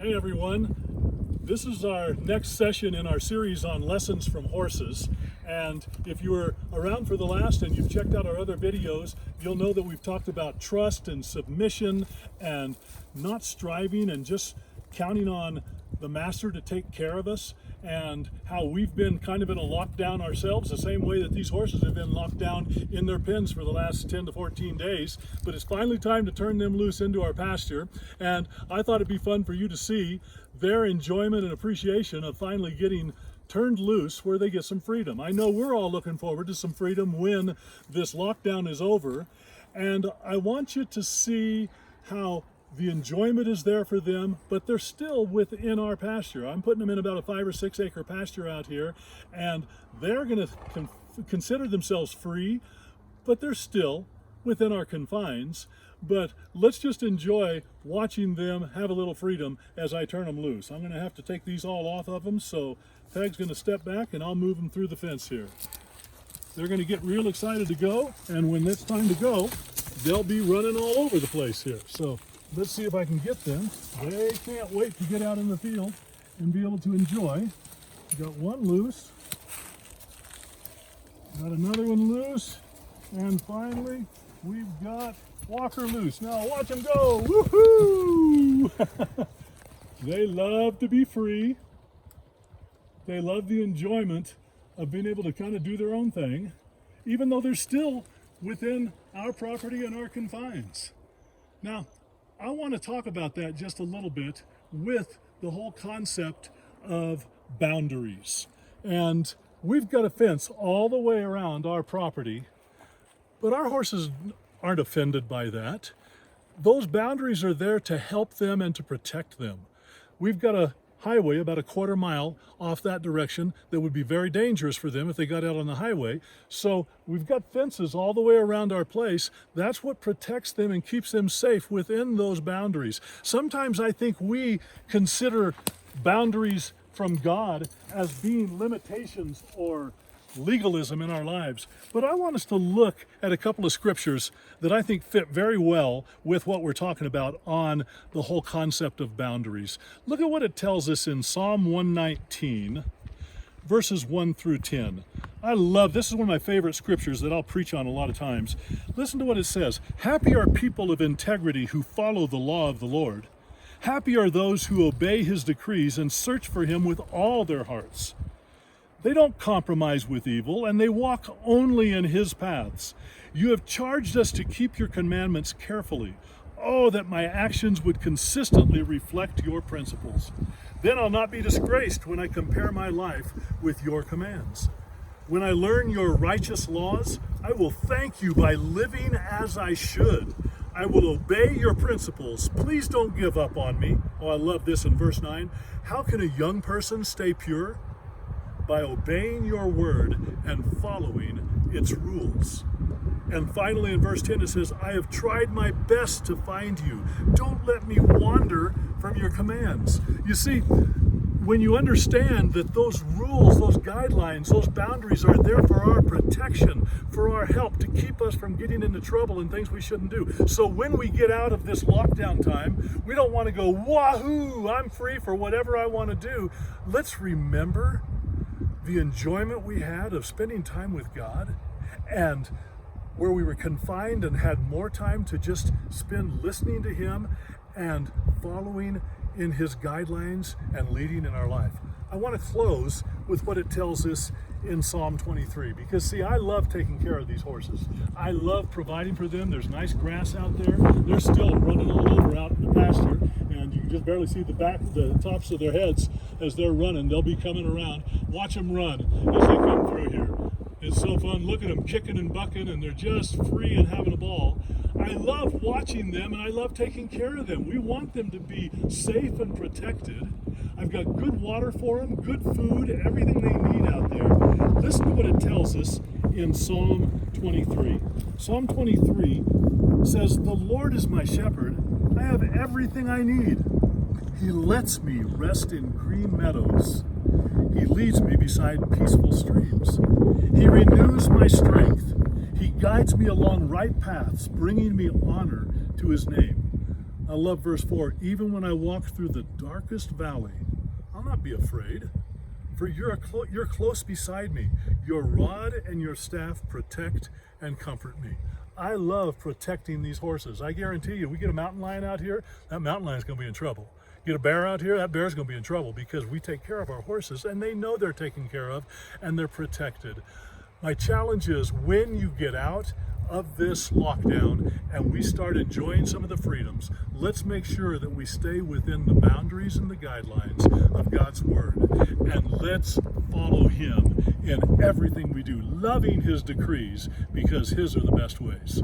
Hey everyone, this is our next session in our series on lessons from horses. And if you were around for the last and you've checked out our other videos, you'll know that we've talked about trust and submission and not striving and just counting on the master to take care of us, and how we've been kind of in a lockdown ourselves, the same way that these horses have been locked down in their pens for the last 10 to 14 days. But it's finally time to turn them loose into our pasture. And I thought it'd be fun for you to see their enjoyment and appreciation of finally getting turned loose where they get some freedom. I know we're all looking forward to some freedom when this lockdown is over. And I want you to see how the enjoyment is there for them, but they're still within our pasture. I'm putting them in about a 5 or 6 acre pasture out here, and they're going to consider themselves free, but they're still within our confines. But let's just enjoy watching them have a little freedom as I turn them loose. I'm going to have to take these all off of them, so Peg's going to step back and I'll move them through the fence here. They're going to get real excited to go, and when it's time to go, they'll be running all over the place here. So let's see if I can get them. They can't wait to get out in the field and be able to enjoy. Got one loose. Got another one loose. And finally, we've got Walker loose. Now watch them go. Woohoo! They love to be free. They love the enjoyment of being able to kind of do their own thing, even though they're still within our property and our confines. Now, I want to talk about that just a little bit with the whole concept of boundaries. And we've got a fence all the way around our property, but our horses aren't offended by that. Those boundaries are there to help them and to protect them. We've got a highway about a quarter mile off that direction that would be very dangerous for them if they got out on the highway. So we've got fences all the way around our place. That's what protects them and keeps them safe within those boundaries. Sometimes I think we consider boundaries from God as being limitations or legalism in our lives. But I want us to look at a couple of scriptures that I think fit very well with what we're talking about on the whole concept of boundaries. Look at what it tells us in Psalm 119, verses 1 through 10. I love, this is one of my favorite scriptures that I'll preach on a lot of times. Listen to what it says. Happy are people of integrity who follow the law of the Lord. Happy are those who obey his decrees and search for him with all their hearts. They don't compromise with evil, and they walk only in his paths. You have charged us to keep your commandments carefully. Oh, that my actions would consistently reflect your principles. Then I'll not be disgraced when I compare my life with your commands. When I learn your righteous laws, I will thank you by living as I should. I will obey your principles. Please don't give up on me. Oh, I love this in verse 9. How can a young person stay pure? By obeying your word and following its rules. And finally in verse 10 it says, I have tried my best to find you. Don't let me wander from your commands. You see, when you understand that those rules, those guidelines, those boundaries are there for our protection, for our help, to keep us from getting into trouble and things we shouldn't do. So when we get out of this lockdown time, we don't want to go, wahoo, I'm free for whatever I want to do. Let's remember the enjoyment we had of spending time with God, and where we were confined and had more time to just spend listening to him and following in his guidelines and leading in our life. I want to close with what it tells us in Psalm 23, because see, I love taking care of these horses. I love providing for them. There's nice grass out there. They're still running all over out in the pasture, and you can just barely see the tops of their heads as they're running. They'll be coming around. Watch them run as they come through here. It's so fun. Look at them kicking and bucking, and they're just free and having a ball. I love watching them, and I love taking care of them. We want them to be safe and protected. I've got good water for them, good food, everything they need out there. Listen to what it tells us in Psalm 23. Psalm 23 says, the Lord is my shepherd. I have everything I need. He lets me rest in green meadows. He leads me beside peaceful streams. He renews my strength. He guides me along right paths, bringing me honor to his name. I love verse 4. Even when I walk through the darkest valley, I'll not be afraid, for you're close beside me. Your rod and your staff protect and comfort me. I love protecting these horses. I guarantee you, we get a mountain lion out here, that mountain lion's going to be in trouble. Get a bear out here, that bear's going to be in trouble, because we take care of our horses and they know they're taken care of and they're protected. My challenge is, when you get out of this lockdown and we start enjoying some of the freedoms, let's make sure that we stay within the boundaries and the guidelines of God's Word, and let's follow Him in everything we do, loving His decrees, because His are the best ways.